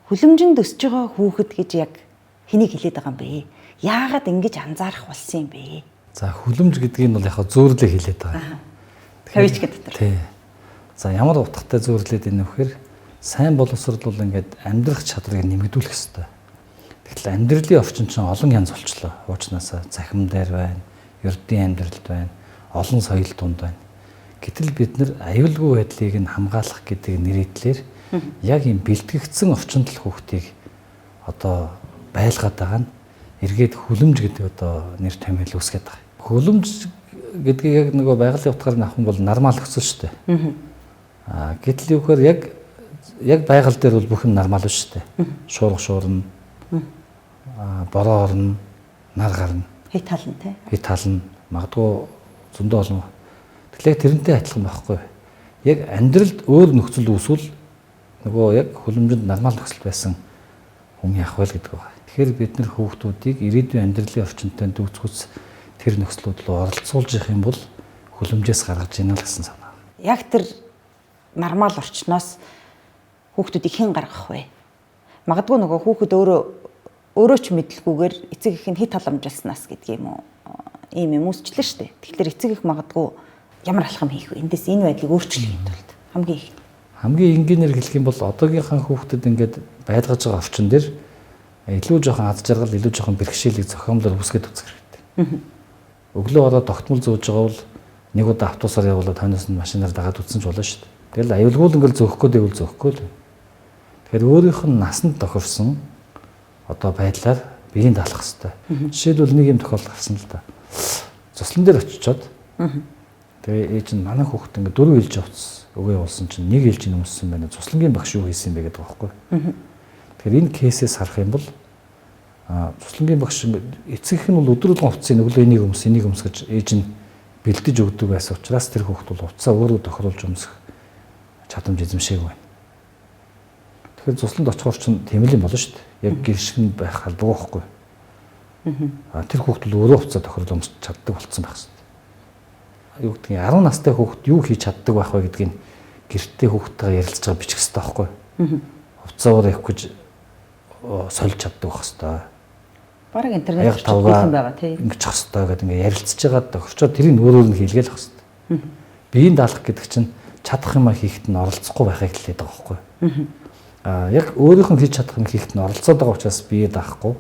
Хүлэмжинд өсөж байгаа хүүхэд гэж яг хэнийг хэлээд байгаа юм бэ? Яагаад ингэж анзаарах болсон юм бэ? За хүлэмж гэдгийг нь бол яг зөөрлөө хэлээд байгаа. Тавьж гэдэг. Тий. За ямар утгатай зөөрлээд байна вэ гэхээр сайн боловсрол бол ингээд амьдрах чадрыг нэмэгдүүлэх ёстой. Тэгтэл амьдралын орчин чинь олон янз болчлоо. Уучнаасаа захим дээр байна, ердийн амьдралд байна, олон соёл дунд байна. Гэтэл бид нар аюулгүй байдлыг нь хамгаалах гэдэг нэрийдлэр яг юм бэлтгэгдсэн орчинд л хүүхдийг одоо байлгаад байгаа нь эргээд хүлэмж гэдэг одоо нэр томьёол үүсгэж байгаа. Хүлэмж гэдгийг яг нөгөө байгалийн утгаар нь авах нь бол нормал өсөл шүү дээ. Гэтэл юу гэхээр яг байгаль дээр бол бүх юм нормал шүү дээ. Шуурга шуурна, бороо орно, нар гарна. Хит тална тий. Хит тална. Магадгүй зөндөө олон. Тэгэхээр тэрнтэй адилхан байхгүй. Яг амьдралд өөр нөхцөл үүсвэл нөгөө яг хүлэмжинд нормал нөхцөл байсан хүн яах вэ гэдэг байна. Тэгэхээр бид нар хүүхдүүдийг ирээдүйн амьдралын орчинтой дүүцгүүц тэр нөхцлүүд рүү оролцуулж явах юм бол хүлэмжээс гаргаж ийна л гэсэн санаа. Яг тэр нормал орчноос хүүхдүүдийг хэн гаргах вэ? Магадгүй нөгөө хүүхэд өөрөө ч мэдлгүйгээр эцэг их нь хит халамжилснаас гэдэг юм уу? Ийм юм үүсчлээ шүү дээ. Тэгэхээр эцэг их магадгүй ямар алхам хийх вэ? Эндээс энэ байдлыг өөрчлөхийн тулд хамгийн энгийнээр хэлэх юм бол одоогийнхаа хүүхдэд ингээд байлгаж байгаа орчин дээр илүү жоохон аз жаргал, илүү жоохон бэрхшээлийг зохиомлоор үүсгэж үзэх хэрэгтэй. Өглөө ороод тогтмол зөөж байгаа бол нэг удаа автобусаар явуулаад хойноос нь машинаар дагаад үтсэн ч болно шүү дээ. Тэгэл аюулгүй л ингээд зөөхгүй дэвэл зөөхгүй л. Тэгэхээр өөрийнх нь насанд тохирсон одоо байдлаар биеийг даалгах хэрэгтэй. Жишээлбэл нэг юм тохиолдол гарсан л да. Цуслан дээр очичоод тэгээ ээж нь манай хүүхэд ингээд 4 ээлж явцсан. Өгөө явуулсан чинь 1 ээлж нөмссөн байна. Цуслангийн багш юу хийсэн бэ гэдэг байгаа байхгүй. Тэгэхээр энэ кейсээс харах юм бол цуслангийн багш эцэгх нь бол өдрөлгөн хувцсыг өглөө энийг өмс гэж ээж нь бэлдэж өгдөг байсан учраас тэр хүүхэд бол хувцаа өөрөө тохируулж өмсөх чадамж эзэмшээг байна. Тэгэхээр цусланд очихоор чинь тийм л юм болно шүү дээ. Яг гэр шиг нь байх албагүй байхгүй. Тэр хүүхэд бол өөрөө хувцаа тохируулж өмсч чаддаг болсон байх шүү дээ. Юу гэдгийг 10 настай хүүхэд юу хийж чаддаг байх вэ гэдгийг гэртээ хүүхдтэйгээ ярилцж байгаа бичих хэрэгтэй байхгүй. Хувцаа өөрөө явах гэж сольж чаддаг байх хэрэгтэй. Бараг интернет хийсэн байгаа тийм. Ингэж ах хэрэгтэй гэдэг ингээ ярилцж байгаа тохирчоо тэрийг өөрөөр нь хийлгээл ах хэрэгтэй. Биеийн даалгах гэдэг чинь чадах юмаа хийхэд нь оролцохгүй байхыг хэлээд байгаа байхгүй. Яг өөрийнх нь хийж чадах юм хийхэд нь оролцоод байгаа учраас бие даахгүй.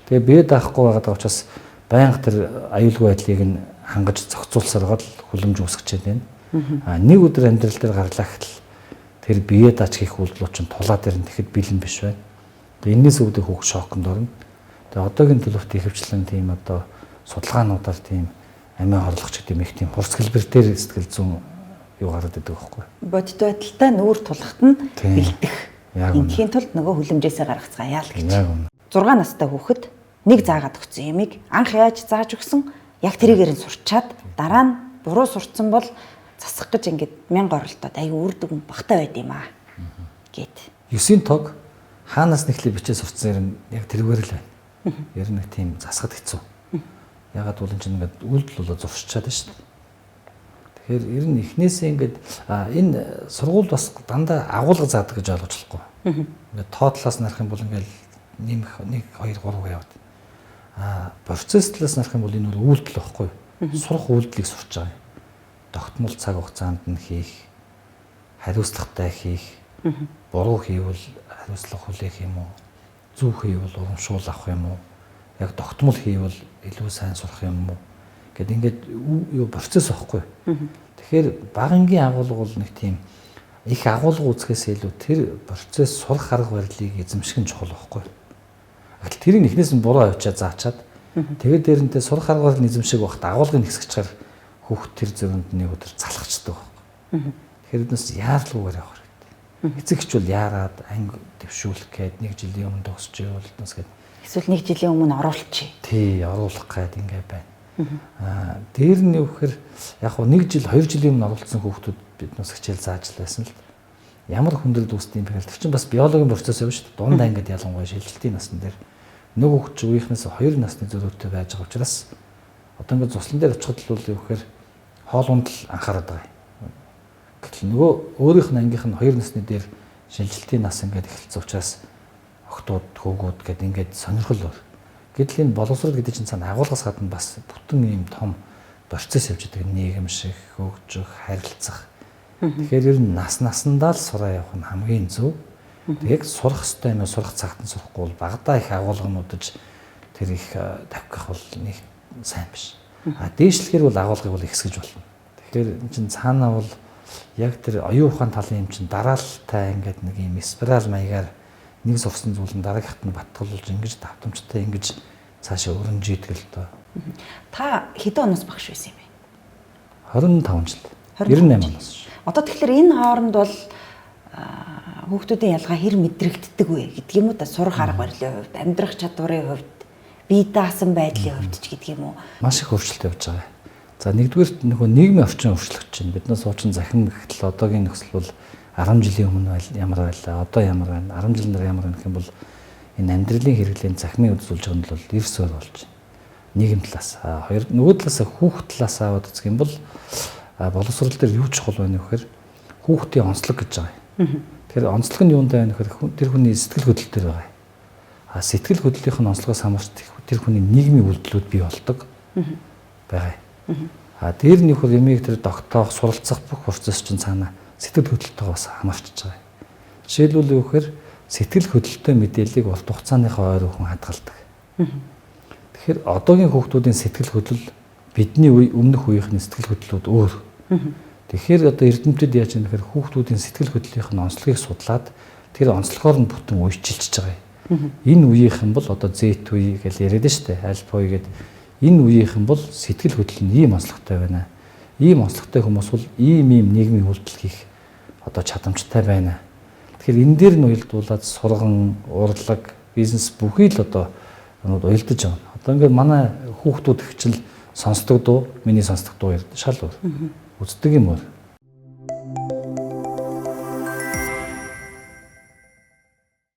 Тэгээ бие даахгүй байгаа учраас байнга тэр аюулгүй байдлыг нь хангаж зохицуулсараад хүлэмж үүсгэж байна. Нэг өдөр амьдрал дээр гарлаа гэхэл тэр бие дааж хийх үйлдэлүүд чинь тулаа дээр нь тэгэхэд бэлэн биш байна. Тэгээ энэс үүдэх хүүхд шоконд орно. Тэгээ одоогийн төлөвт ихэвчлэн тийм одоо судалгаануудаар тийм амиа хорлогч гэдэг юм их тийм хурц хэлбэр дээр сэтгэл зүйн юу гараад идэг байхгүй. Бодит байдалтай нүүр тулахт нь бэлдэх. Инхийн тулд нөгөө хүлэмжээсээ гаргацгаая л гэж. 6 настай хүүхэд нэг заагаад өгсөн юмыг анх яаж зааж өгсөн яг тэрийгээр нь сурчаад дараа нь буруу сурцсан бол засах гэж ингээд 1000 оролдоод аюу үрдэг багтаа байд юм аа гэд. 9-ийн тог хаанаас нэхлээ бичээ сурцсан юм яг тэрүүгээр л байна. Ер нь тийм засахад хэцүү. Ягаад бол энэ чинь ингээд үйлдэл болоо зуршчаад байна шүү дээ. Тэгэхээр ер нь эхнээсээ ингээд энэ сургууль бас дандаа агуулга заадаг гэж ойлгож болохгүй. Ингээд тоотлоос нарах юм бол ингээд нэмэх 1 2 3 яваад. Процесс талаас нарах юм бол энэ бол үйлдэл байхгүй. Сурах үйлдлийг сурч байгаа юм. Тогтмол цаг хугацаанд нь хийх, хариуцлагатай хийх, буруу хийвэл хариуцлага хүлээх юм уу? Зөв хийвэл урамшуул авах юм уу? Яг тогтмол хийвэл илүү сайн сурах юм уу? Гэт ингээд юу процесс واخгүй. Тэгэхээр багангийн агуулга бол нэг тийм их агуулга үзэхээс илүү тэр процесс сурах арга барилыг эзэмших нь чухал واخгүй. Гэтэл тэрийг эхнээс нь буруу авчаад заачаад тэгээд дээрэнтэй сурах арга барил эзэмших багт агуулгыг хэсгэж хүүхд тэр зөвөнд нэг өдөр залхацдаг байхгүй. Тэгэхээр эднээс яарлуугаар явах хэрэгтэй. Эцэгч бол яарад анги дэвшүүлэх гээд 1 жилийн өмнө төгсч ивэл эднээс гээд эсвэл 1 жилийн өмнө оруулчих. Тий, оруулах гээд ингээ байна. Дээр нь юу гэхээр яг хөө 1 жил 2 жилийн өмнө оруулсан хүүхдүүд биднээс хичээл зааж лайсан л ямар хүндрэл үүсдэм бэ гэвэл чинь бас биологийн процесс явна шүү дээ. Дунд ангид ялангуяа шилжилтийн насн дээр нөгөө хүүхд чинь үеийнхнээс 2 насны зөрүүтэй байж байгаа учраас одоо ингээд цуслан дээр очиход л юу гэхээр хоолунд л анхаарат байгаа юм. Гэтэл нөгөө өөрийнх нь ангийнх нь 2 насны дээр шилжилтийн нас ингээд эхэлсэн учраас охтууд, хөвгүүд гэдэг ингээд сонирхол өөр. Гэтэл энэ боловсрол гэдэг чинь цаана агуулгаас гадна бас бүтэн ийм том процесс явж байгаа нийгэм шиг хөгжих, харилцах. Тэгэхээр ер нь насандаа л сураа явах нь хамгийн зөв. Яг сурах хэрэгтэй юм, сурах цагт нь сурахгүй бол багадаа их агуулгануудаж тэр их тавих бол нэг сайн биш. Дээшлэхээр бол агуулгыг бол ихсгэж болно. Тэгэхээр энэ чинь цаанаа бол яг тэр оюун ухаан талын юм чинь дараалалтай ингээд нэг юм спираль маягаар нэг сурсан зүйл нь дараагийнхад нь батгалуулж ингэж давтамжтай ингэж цаашаа өрнжийдэг л доо. Та хэдэн оноос багш байсан юм бэ? 25 жил. 98 оноос. Одоо тэгэхээр энэ хооронд бол хүүхдүүдийн ялгаа хэр мэдрэгддэг вэ гэдэг юм уу та сурах арга барилын хувьд, амьдрах чадварын хувьд, бие даасан байдлын хувьд ч гэдэг юм уу? Маш их өөрчлөлт явж байгаа. За нэгдүгээр нөгөө нийгмийн орчин өөрчлөгдөж байна. Бид нар суучин захин гэхтэл одоогийн нөхцөл бол 10 жилийн өмнө ямар байлаа, одоо ямар байна, 10 жилийн дараа ямар байна гэх юм бол энэ амьдралын хэрэглээний захимын үзүүлж байгаа нь бол эрс өөр болж байна. Нийгэм талаас, нөгөө талаас хүүхд талаас аваад үзэх юм бол боловсрол дээр юу чухал байна вэ гэхээр хүүхдийн онцлог гэж байгаа юм. Тэгэхээр онцлог нь юунд байна гэхээр тэр хүний сэтгэл хөдлөл дээр байгаа. Сэтгэл хөдлөлийн нь онцлогоос хамаарч тэр хүний нийгмийн үйлдэлүүд бий болдог байгаа. Дээр нь нөхөр ямиг тэр тогтоох, суралцах бүх процесс чинь цаана сэтгэл хөдлөлтөөр бас хамаарч байгаа. Жишээлбэл юу гэхээр сэтгэл хөдлөлтөй мэдээллийг урт хугацааныхаа ойр хүн хадгалдаг. Тэгэхээр одоогийн хүүхдүүдийн сэтгэл хөдлөл бидний өмнөх үеийнхний сэтгэл хөдлөлүүд өөр. Тэгэхээр одоо эрдэмтэд яаж юм гэхээр хүүхдүүдийн сэтгэл хөдлөлийн онцлогийг судлаад тэр онцлогоор нь бүтэн уйчилж байгаа юм. Энэ үеийнхэн бол одоо Z үе гэж яриад штэ, альфа үе гэдэг. Энэ үеийнхэн бол сэтгэл хөдлөл нь ийм онцлогтой байна. Ийм онцлогтой хүмүүс бол ийм нийгмийн үйлдэл хийх одоо чадамжтай байна. Тэгэхээр энэ дээр нь уялдуулаад сурган, урлаг, бизнес бүхий л одоо уялдаж байгаа. Одоо ингээд манай хүүхдүүд ихчил сонсдог дуу, миний сонсдог дуу шал өөр. Үздэг юм өөр.